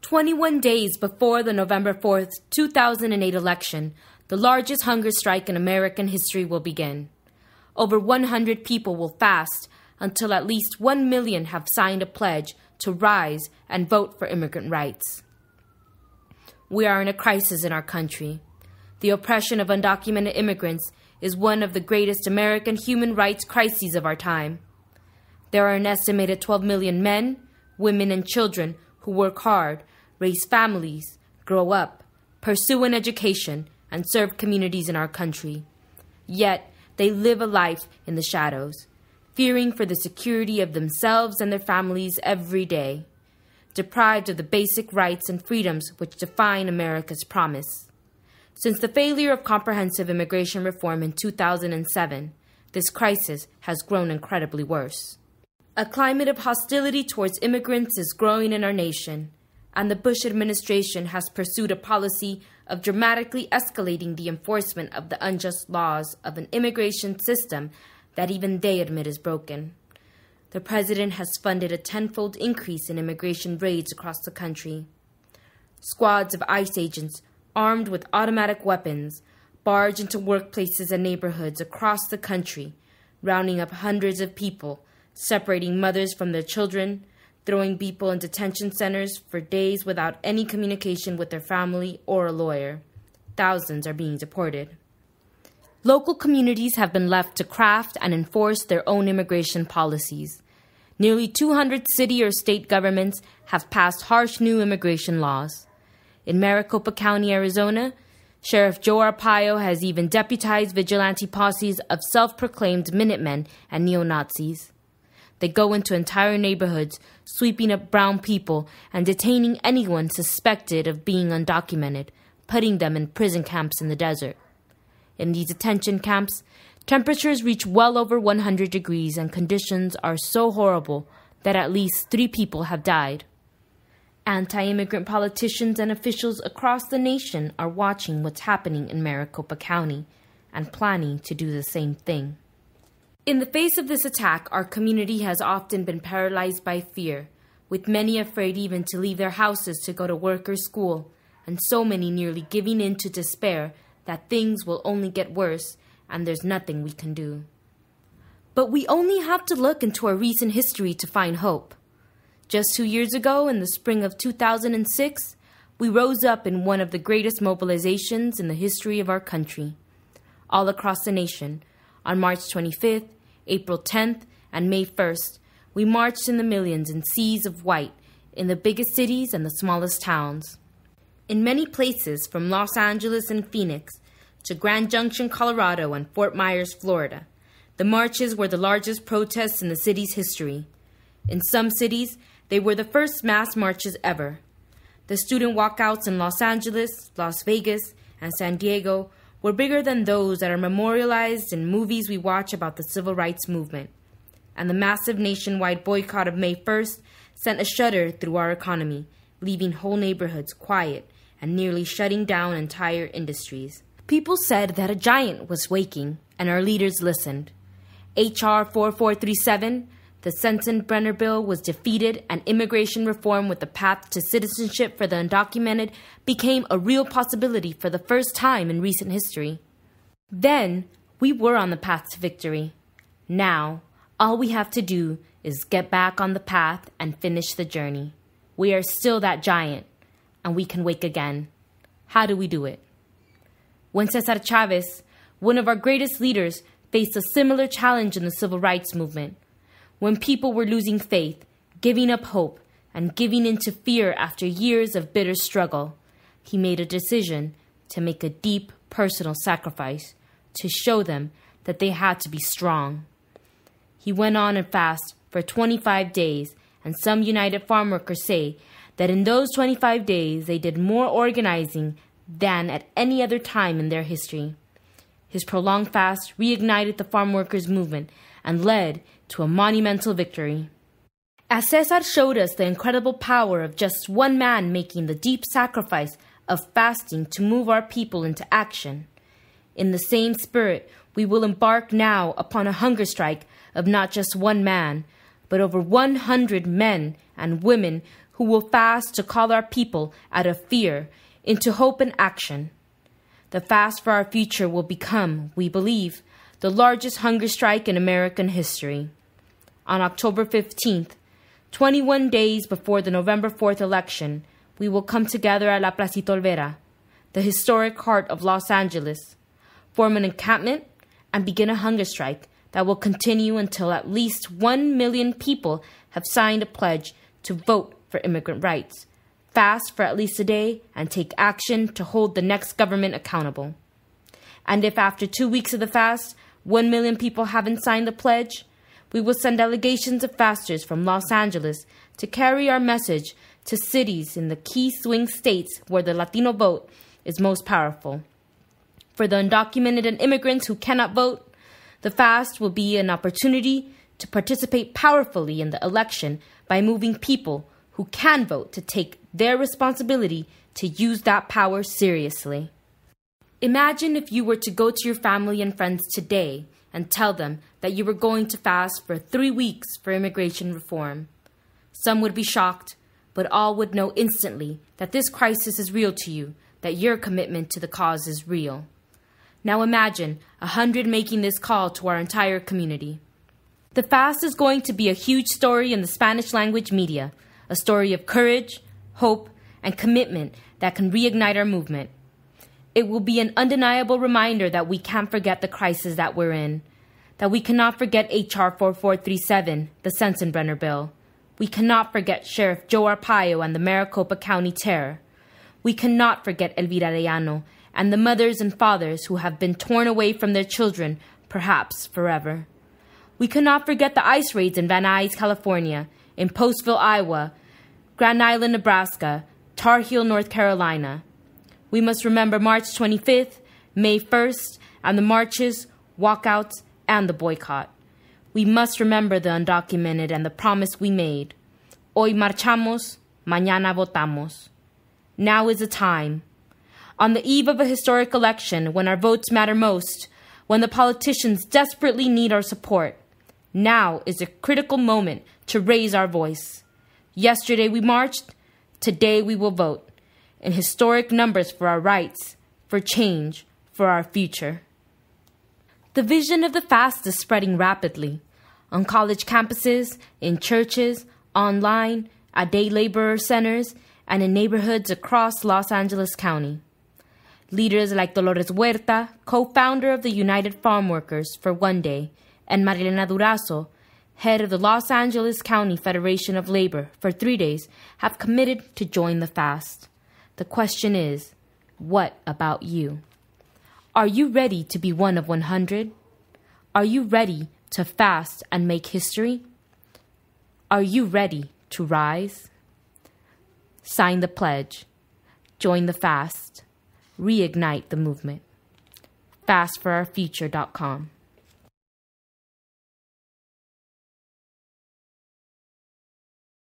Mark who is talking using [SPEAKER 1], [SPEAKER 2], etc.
[SPEAKER 1] 21 days before the November 4th, 2008 election, the largest hunger strike in American history will begin. Over 100 people will fast until at least 1 million have signed a pledge to rise and vote for immigrant rights. We are in a crisis in our country. The oppression of undocumented immigrants is one of the greatest American human rights crises of our time. There are an estimated 12 million men, women, and children who work hard, raise families, grow up, pursue an education, and serve communities in our country. Yet, they live a life in the shadows, fearing for the security of themselves and their families every day, deprived of the basic rights and freedoms which define America's promise. Since the failure of comprehensive immigration reform in 2007, this crisis has grown incredibly worse. A climate of hostility towards immigrants is growing in our nation, and the Bush administration has pursued a policy of dramatically escalating the enforcement of the unjust laws of an immigration system that even they admit is broken. The president has funded a tenfold increase in immigration raids across the country. Squads of ICE agents, armed with automatic weapons, barge into workplaces and neighborhoods across the country, rounding up hundreds of people, separating mothers from their children, throwing people in detention centers for days without any communication with their family or a lawyer. Thousands are being deported. Local communities have been left to craft and enforce their own immigration policies. Nearly 200 city or state governments have passed harsh new immigration laws. In Maricopa County, Arizona, Sheriff Joe Arpaio has even deputized vigilante posses of self-proclaimed Minutemen and neo-Nazis. They go into entire neighborhoods, sweeping up brown people and detaining anyone suspected of being undocumented, putting them in prison camps in the desert. In these detention camps, temperatures reach well over 100 degrees and conditions are so horrible that at least 3 people have died. Anti-immigrant politicians and officials across the nation are watching what's happening in Maricopa County and planning to do the same thing. In the face of this attack, our community has often been paralyzed by fear, with many afraid even to leave their houses to go to work or school, and so many nearly giving in to despair that things will only get worse and there's nothing we can do. But we only have to look into our recent history to find hope. Just 2 years ago, in the spring of 2006, we rose up in one of the greatest mobilizations in the history of our country. All across the nation, on March 25th, April 10th, and May 1st, we marched in the millions in seas of white in the biggest cities and the smallest towns. In many places, from Los Angeles and Phoenix to Grand Junction, Colorado, and Fort Myers, Florida, the marches were the largest protests in the city's history. In some cities, they were the first mass marches ever. The student walkouts in Los Angeles, Las Vegas, and San Diego were bigger than those that are memorialized in movies we watch about the civil rights movement. And the massive nationwide boycott of May 1st sent a shudder through our economy, leaving whole neighborhoods quiet and nearly shutting down entire industries. People said that a giant was waking, and our leaders listened. H.R. 4437, the Sensenbrenner bill, was defeated, and immigration reform with the path to citizenship for the undocumented became a real possibility for the first time in recent history. Then, we were on the path to victory. Now, all we have to do is get back on the path and finish the journey. We are still that giant, and we can wake again. How do we do it? When Cesar Chavez, one of our greatest leaders, faced a similar challenge in the civil rights movement, when people were losing faith, giving up hope, and giving in to fear after years of bitter struggle, he made a decision to make a deep personal sacrifice to show them that they had to be strong. He went on and fast for 25 days, and some United Farm Workers say that in those 25 days they did more organizing than at any other time in their history. His prolonged fast reignited the farm workers' movement and led to a monumental victory. As Cesar showed us the incredible power of just one man making the deep sacrifice of fasting to move our people into action, in the same spirit, we will embark now upon a hunger strike of not just one man, but over 100 men and women who will fast to call our people out of fear into hope and action. The fast for our future will become, we believe, the largest hunger strike in American history. On October 15th, 21 days before the November 4th election, we will come together at La Placita Olvera, the historic heart of Los Angeles, form an encampment, and begin a hunger strike that will continue until at least 1 million people have signed a pledge to vote for immigrant rights, fast for at least a day, and take action to hold the next government accountable. And if after 2 weeks of the fast, 1 million people haven't signed the pledge, we will send delegations of fasters from Los Angeles to carry our message to cities in the key swing states where the Latino vote is most powerful. For the undocumented and immigrants who cannot vote, the fast will be an opportunity to participate powerfully in the election by moving people who can vote to take their responsibility to use that power seriously. Imagine if you were to go to your family and friends today and tell them that you were going to fast for 3 weeks for immigration reform. Some would be shocked, but all would know instantly that this crisis is real to you, that your commitment to the cause is real. Now imagine 100 making this call to our entire community. The fast is going to be a huge story in the Spanish language media, a story of courage, hope, and commitment that can reignite our movement. It will be an undeniable reminder that we can't forget the crisis that we're in, that we cannot forget H.R. 4437, the Sensenbrenner bill. We cannot forget Sheriff Joe Arpaio and the Maricopa County terror. We cannot forget Elvira Arellano and the mothers and fathers who have been torn away from their children, perhaps forever. We cannot forget the ICE raids in Van Nuys, California, in Postville, Iowa, Grand Island, Nebraska, Tar Heel, North Carolina. We must remember March 25th, May 1st, and the marches, walkouts, and the boycott. We must remember the undocumented and the promise we made. Hoy marchamos, mañana votamos. Now is the time. On the eve of a historic election, when our votes matter most, when the politicians desperately need our support, now is a critical moment to raise our voice. Yesterday we marched, today we will vote, in historic numbers for our rights, for change, for our future. The vision of the fast is spreading rapidly, on college campuses, in churches, online, at day laborer centers, and in neighborhoods across Los Angeles County. Leaders like Dolores Huerta, co-founder of the United Farm Workers for One Day, and Marilena Durazo, head of the Los Angeles County Federation of Labor for 3 days, have committed to join the fast. The question is, what about you? Are you ready to be one of 100? Are you ready to fast and make history? Are you ready to rise? Sign the pledge. Join the fast. Reignite the movement. FastForOurFuture.com